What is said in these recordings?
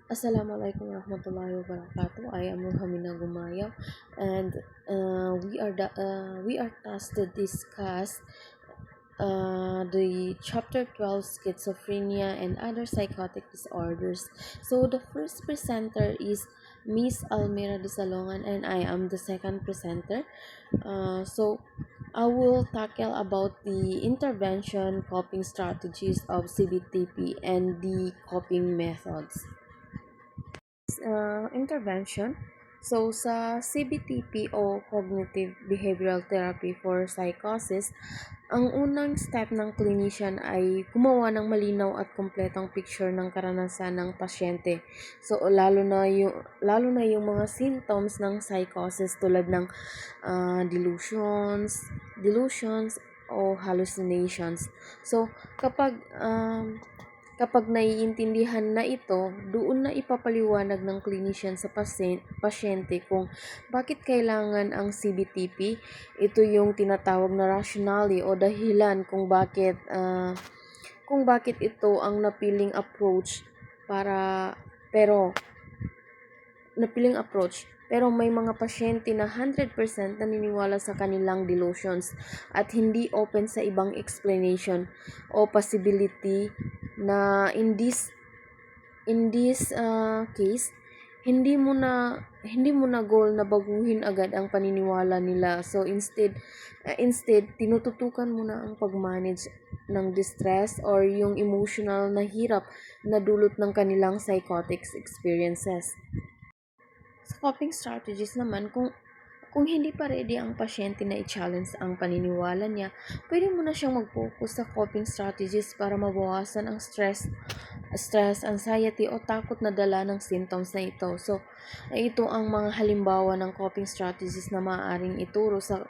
Assalamualaikum warahmatullahi wabarakatuh. I am Muhamina Gumayaw, and we are tasked to discuss the chapter 12 schizophrenia and other psychotic disorders. So the first presenter is Miss Almira de Salongan, and I am the second presenter. So I will tackle about the intervention coping strategies of CBTP and the coping methods. Intervention. So, sa CBTP o Cognitive Behavioral Therapy for Psychosis, ang unang step ng clinician ay gumawa ng malinaw at kumpletong picture ng karanasan ng pasyente. So, lalo na yung mga symptoms ng psychosis tulad ng delusions o hallucinations. So, kapag naiintindihan na ito, doon na ipapaliwanag ng clinician sa pasyente kung bakit kailangan ang CBTP. Ito yung tinatawag na rationale o dahilan kung bakit ito ang para pero napiling approach. Pero may mga pasyente na 100% naniniwala sa kanilang delusions at hindi open sa ibang explanation o possibility na in this case hindi mo na goal na baguhin agad ang paniniwala nila. So instead tinututukan mo na ang pag-manage ng distress or yung emotional na hirap na dulot ng kanilang psychotic experiences. Sa coping strategies naman, kung hindi pa ready ang pasyente na i-challenge ang paniniwala niya, pwede mo na siyang mag-focus sa coping strategies para mabawasan ang stress, anxiety o takot na dala ng symptoms na ito. So, ito ang mga halimbawa ng coping strategies na maaaring ituro sa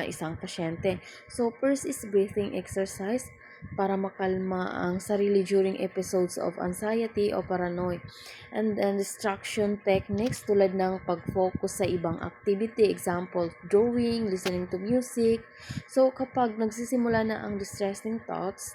isang pasyente. So, first is breathing exercise para makalma ang sarili during episodes of anxiety o paranoia. And then distraction techniques tulad ng pag-focus sa ibang activity, example, drawing, listening to music. So, kapag nagsisimula na ang distressing thoughts,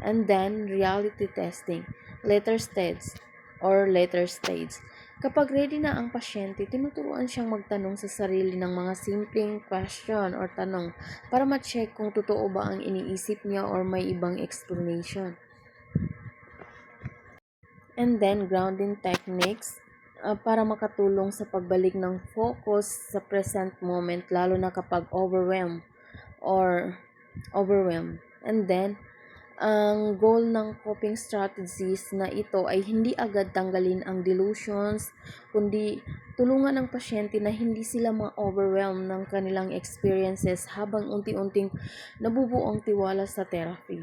and then reality testing, later stage. Kapag ready na ang pasyente, tinuturuan siyang magtanong sa sarili ng mga simpleng question or tanong para ma-check kung totoo ba ang iniisip niya or may ibang explanation. And then grounding techniques para makatulong sa pagbalik ng focus sa present moment lalo na kapag or overwhelmed. And then ang goal ng coping strategies na ito ay hindi agad tanggalin ang delusions, kundi tulungan ng pasyente na hindi sila ma-overwhelm ng kanilang experiences habang unti-unting nabubuo ang tiwala sa therapy.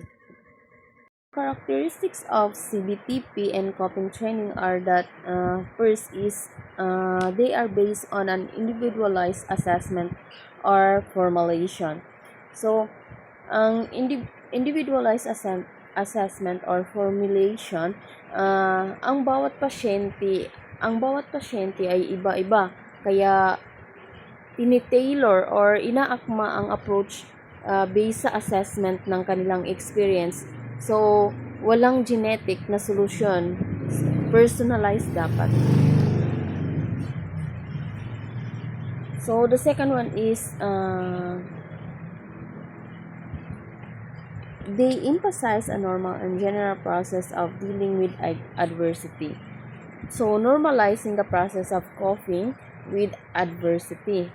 Characteristics of CBTP and coping training are that first is they are based on an individualized assessment or formulation. So, ang individualized assessment or formulation, ang bawat pasyente ay iba-iba. Kaya tinitailor or inaakma ang approach based sa assessment ng kanilang experience. So, walang genetic na solusyon. Personalized dapat. So, the second one is they emphasize a normal and general process of dealing with adversity. So, normalizing the process of coping with adversity.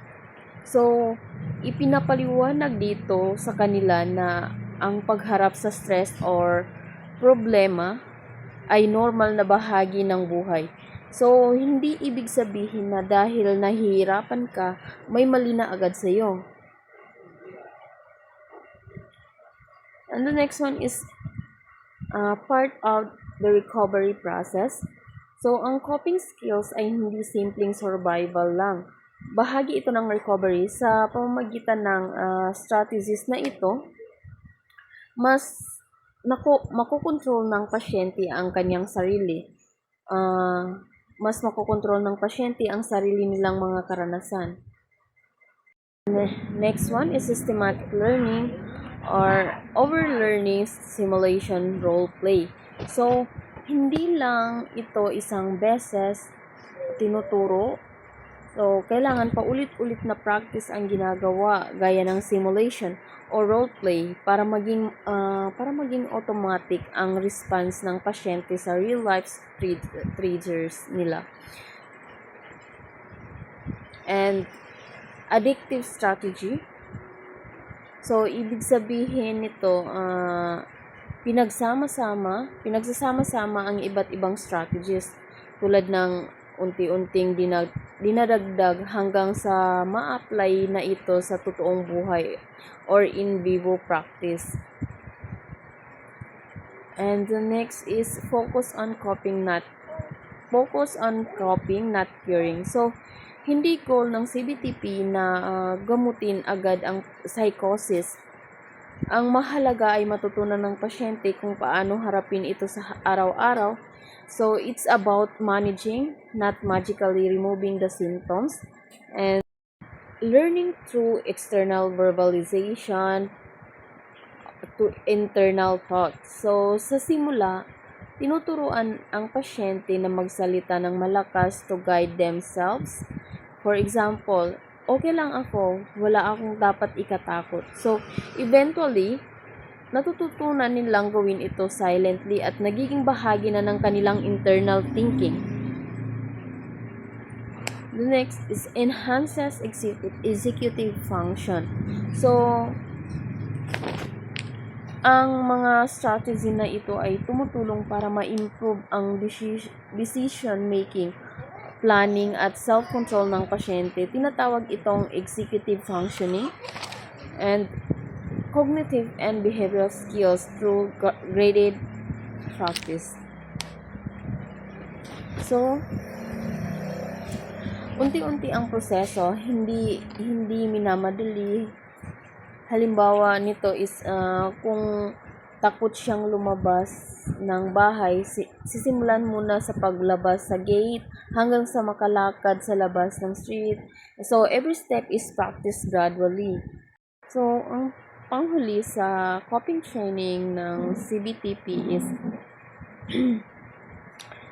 So, ipinapaliwanag dito sa kanila na ang pagharap sa stress or problema ay normal na bahagi ng buhay. So, hindi ibig sabihin na dahil nahihirapan ka, may mali na agad sa iyo. And the next one is part of the recovery process. So, ang coping skills ay hindi simpleng survival lang. Bahagi ito ng recovery sa pamamagitan ng strategies na ito, mas makokontrol ng pasyente ang kanyang sarili. Mas makokontrol ng pasyente ang sarili nilang mga karanasan. Next one is systematic learning or overlearning simulation role play. So, hindi lang ito isang beses tinuturo. So, kailangan paulit-ulit na practice ang ginagawa gaya ng simulation o roleplay para maging automatic ang response ng pasyente sa real life triggers nila. And addictive strategy. So, ibig sabihin nito, pinagsasama-sama ang iba't ibang strategies tulad ng unti-unting dinadagdag hanggang sa ma-apply na ito sa totoong buhay or in vivo practice. And the next is focus on coping, not curing. So, hindi goal ng CBTP na gamutin agad ang psychosis. Ang mahalaga ay matutunan ng pasyente kung paano harapin ito sa araw-araw. So, it's about managing, not magically removing the symptoms, and learning through external verbalization to internal thoughts. So, sa simula, tinuturuan ang pasyente na magsalita ng malakas to guide themselves. For example, okay lang ako, wala akong dapat ikatakot. So, eventually, natututunan nilang gawin ito silently at nagiging bahagi na ng kanilang internal thinking. The next is enhances executive function. So, ang mga strategy na ito ay tumutulong para ma-improve ang decision making, planning at self-control ng pasyente. Tinatawag itong executive functioning and cognitive and behavioral skills through graded practice. So, unti-unti ang proseso, hindi minamadali. Halimbawa nito is kung takot siyang lumabas ng bahay, sisimulan muna sa paglabas sa gate hanggang sa makalakad sa labas ng street. So, every step is practiced gradually. So, ang panghuli sa coping training ng CBTP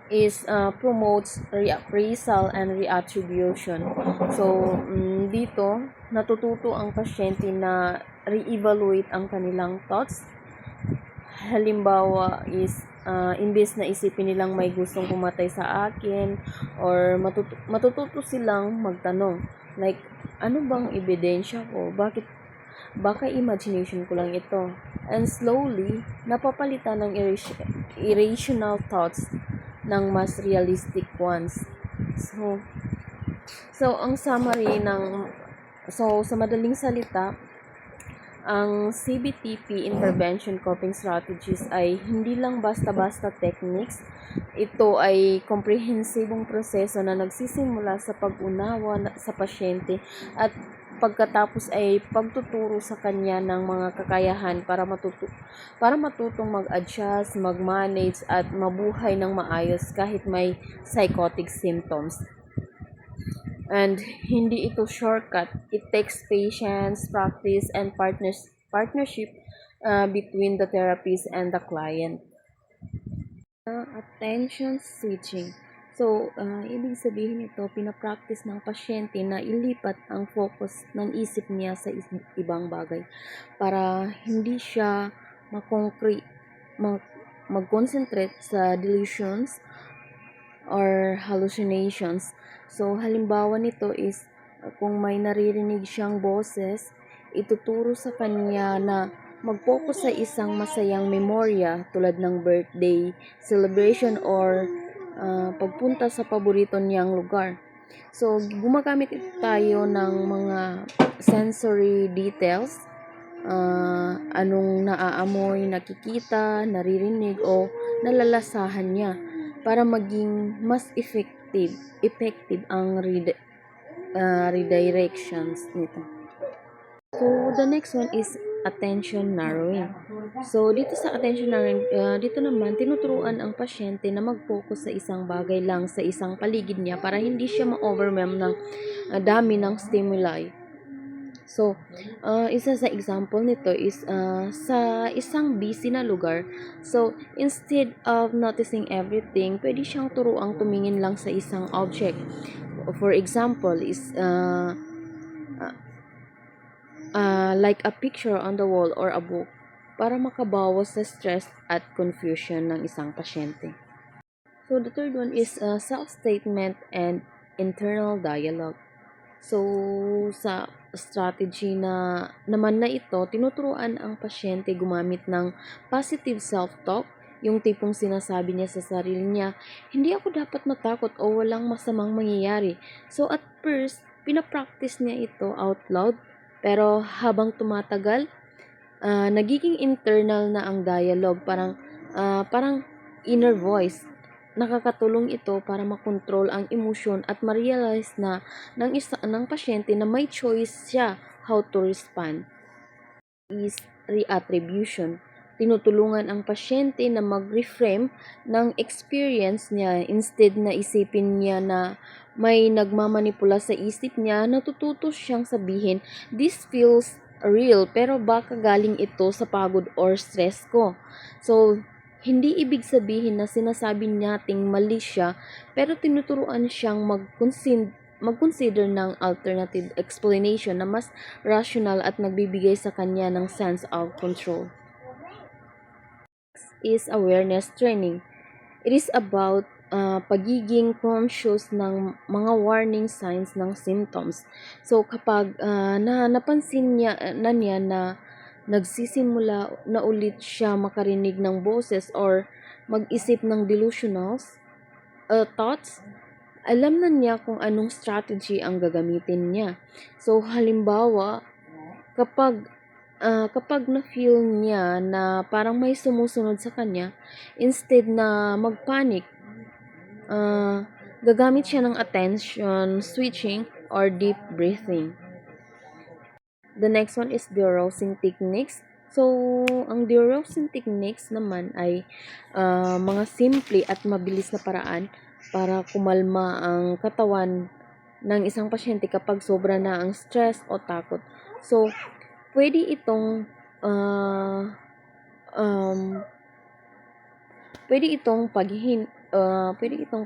is promotes reappraisal and reattribution. So, dito, natututo ang pasyente na re-evaluate ang kanilang thoughts. Halimbawa is, imbes na isipin nilang may gustong pumatay sa akin, or matututo silang magtanong, like, ano bang ebidensya ko? Baka imagination ko lang ito. And slowly, napapalitan ng irrational thoughts ng mas realistic ones. So ang summary sa madaling salita, ang CBTP intervention coping strategies ay hindi lang basta-basta techniques. Ito ay komprehensibong proseso na nagsisimula sa pag-unawa sa pasyente at pagkatapos ay pagtuturo sa kanya ng mga kakayahan para matutong mag-adjust, mag-manage at mabuhay ng maayos kahit may psychotic symptoms. And hindi ito shortcut. It takes patience, practice, and partnership between the therapist and the client. Attention switching. So, ibig sabihin ito, pinapractice ng pasyente na ilipat ang focus ng isip niya sa ibang bagay para hindi siya mag-concentrate sa delusions or hallucinations. So, halimbawa nito is kung may naririnig siyang boses, ituturo sa kanya na mag-focus sa isang masayang memorya tulad ng birthday celebration or pagpunta sa paborito niyang lugar. So, gumagamit tayo ng mga sensory details, anong naaamoy, nakikita, naririnig o nalalasahan niya para maging mas effective ang redirections nito. So, the next one is attention narrowing. So, dito sa attention narrowing, dito naman, tinuturuan ang pasyente na mag-focus sa isang bagay lang sa isang paligid niya para hindi siya ma-overwhelm ng dami ng stimuli. So, isa sa example nito is sa isang busy na lugar. So, instead of noticing everything, pwede siyang turuang tumingin lang sa isang object. For example, is like a picture on the wall or a book para makabawas sa stress at confusion ng isang pasyente. So, the third one is self-statement and internal dialogue. So, sa strategy na naman na ito, tinuturuan ang pasyente gumamit ng positive self-talk, yung tipong sinasabi niya sa sarili niya, hindi ako dapat matakot o walang masamang mangyayari. So, at first, pinapractice niya ito out loud, pero habang tumatagal, nagiging internal na ang dialogue, parang inner voice. Nakakatulong ito para makontrol ang emosyon at ma-realize na ng pasyente na may choice siya how to respond. Is reattribution. Tinutulungan ang pasyente na mag-reframe ng experience niya instead na isipin niya na may nagmamanipula sa isip niya, natututo siyang sabihin, this feels real pero baka galing ito sa pagod or stress ko. So, hindi ibig sabihin na sinasabi nating mali siya, pero tinuturuan siyang mag-consider ng alternative explanation na mas rational at nagbibigay sa kanya ng sense of control. Is awareness training. It is about pagiging conscious ng mga warning signs ng symptoms. So kapag napansin niya na nagsisimula na ulit siya makarinig ng boses or mag-isip ng delusional thoughts, alam na niya kung anong strategy ang gagamitin niya. So halimbawa, kapag na-feel niya na parang may sumusunod sa kanya, instead na mag-panic, gagamit siya ng attention switching or deep breathing. The next one is dowsing techniques. So, ang dowsing techniques naman ay mga simple at mabilis na paraan para kumalma ang katawan ng isang pasyente kapag sobra na ang stress o takot. So, pwede itong uh, um, pwede itong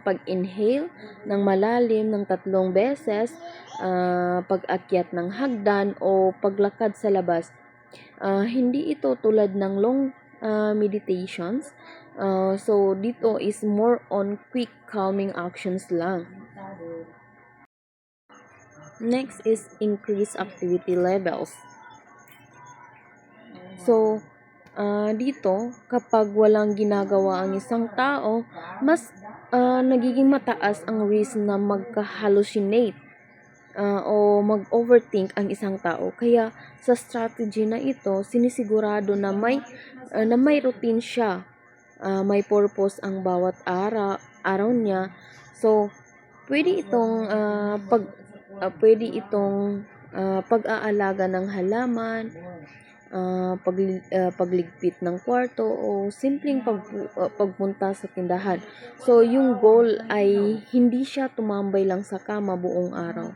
pag-inhale ng malalim ng 3 beses, pag-akyat ng hagdan o paglakad sa labas. Hindi ito tulad ng long meditations. So dito is more on quick calming actions lang. Next is increase activity levels. So, dito, kapag walang ginagawa ang isang tao, mas nagiging mataas ang risk na magka-hallucinate o mag-overthink ang isang tao. Kaya sa strategy na ito, sinisigurado na may routine siya. May purpose ang bawat araw niya. So, pwede itong pag-aalaga ng halaman, pagligpit ng kwarto o simpleng pagpunta sa tindahan. So, yung goal ay hindi siya tumambay lang sa kama buong araw.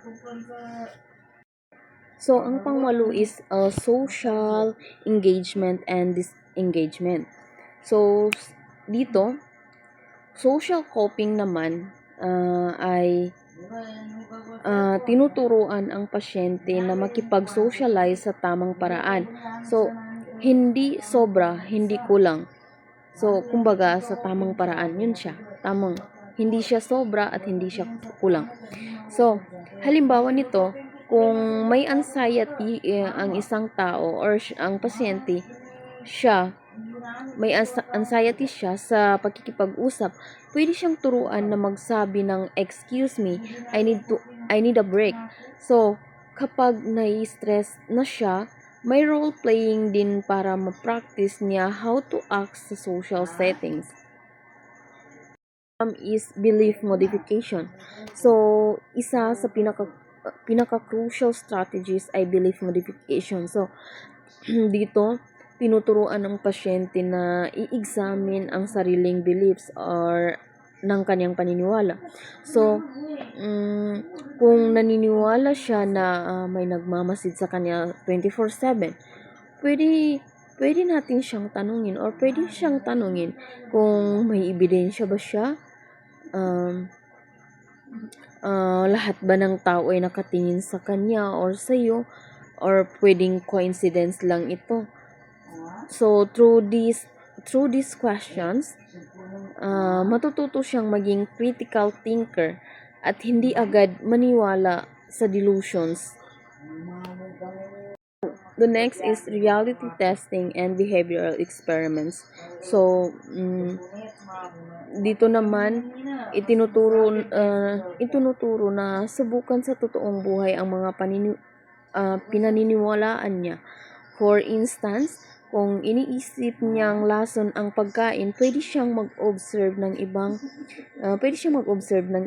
So, ang pangwalo is social engagement and disengagement. So, dito, social coping naman ay tinuturuan ang pasyente na makipag-socialize sa tamang paraan. So, hindi sobra, hindi kulang. So, kumbaga, sa tamang paraan, yun siya. Tamang, hindi siya sobra at hindi siya kulang. So, halimbawa nito, kung may anxiety ang isang tao or ang pasyente, may anxiety siya sa pakikipag-usap, pwede siyang turuan na magsabi ng, excuse me, I need a break. So, kapag nai-stress na siya, may role-playing din para ma-practice niya how to act sa social settings. Is belief modification. So, isa sa pinaka-crucial strategies ay belief modification. So, dito, tinuturuan ng pasyente na i-examine ang sariling beliefs or ng kanyang paniniwala. So, kung naniniwala siya na may nagmamasid sa kanya 24/7, pwede pwede natin siyang tanungin or pwede siyang tanungin kung may ebidensya ba siya. Lahat ba ng tao ay nakatingin sa kanya or sa iyo, or pwedeng coincidence lang ito. So through these questions, matututo siyang maging critical thinker at hindi agad maniwala sa delusions. The next is reality testing and behavioral experiments. So, dito naman itinuturo na subukan sa totoong buhay ang mga pinaniniwalaan niya. For instance, kung iniisip niyang lason ang pagkain, pwede siyang mag-observe ng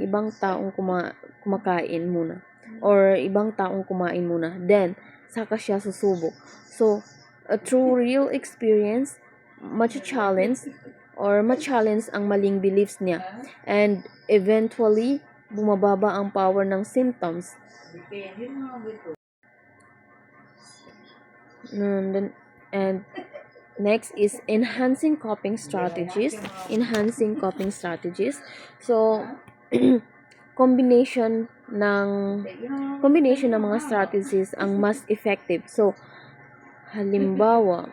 ibang taong kumakain muna or ibang taong kumain muna. Then, saka siya susubok. So, through real experience, ma-challenge ang maling beliefs niya, and eventually bumababa ang power ng symptoms. And next is enhancing coping strategies. So, combination ng mga strategies ang mas effective. So, halimbawa,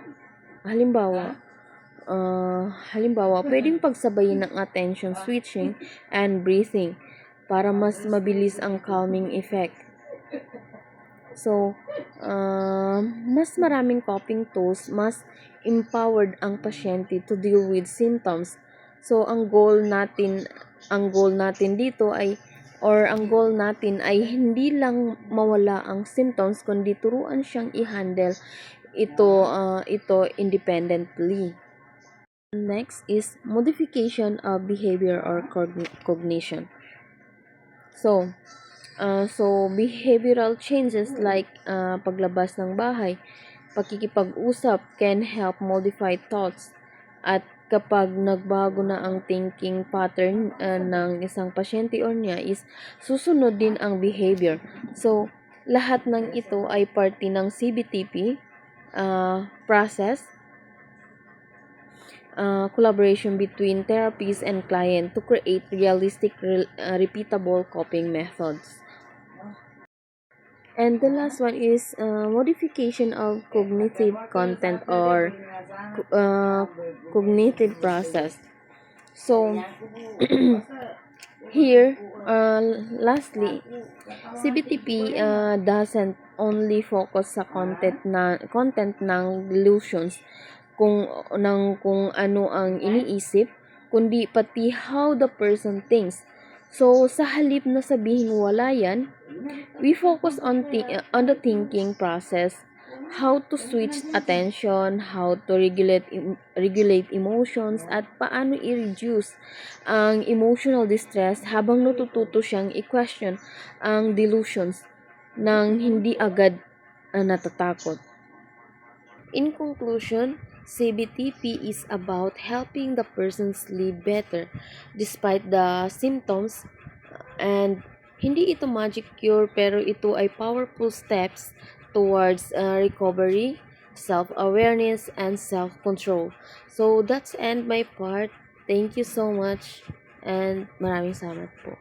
pwedeng pagsabayin ng attention switching and breathing para mas mabilis ang calming effect. So, mas maraming coping tools, mas empowered ang pasyente to deal with symptoms. So, ang goal natin dito ay hindi lang mawala ang symptoms, kundi turuan siyang i-handle ito independently. Next is modification of behavior or cognition. So behavioral changes like paglabas ng bahay, pakikipag-usap can help modify thoughts. At kapag nagbago na ang thinking pattern ng isang pasyente or niya, is susunod din ang behavior. So, lahat ng ito ay parte ng CBTP process, collaboration between therapists and client to create realistic, repeatable coping methods. And the last one is modification of cognitive content or cognitive process. So, here, lastly, CBTP doesn't only focus sa content ng delusions, kung ano ang iniisip, kundi pati how the person thinks. So, sa halip na sabihin wala yan, we focus on the thinking process, how to switch attention, how to regulate emotions, at paano i-reduce ang emotional distress habang natututo siyang i-question ang delusions nang hindi agad natatakot. In conclusion, CBTP is about helping the person sleep better despite the symptoms, and hindi ito magic cure, pero ito ay powerful steps towards recovery, self-awareness, and self-control. So that's end my part. Thank you so much and maraming salamat po.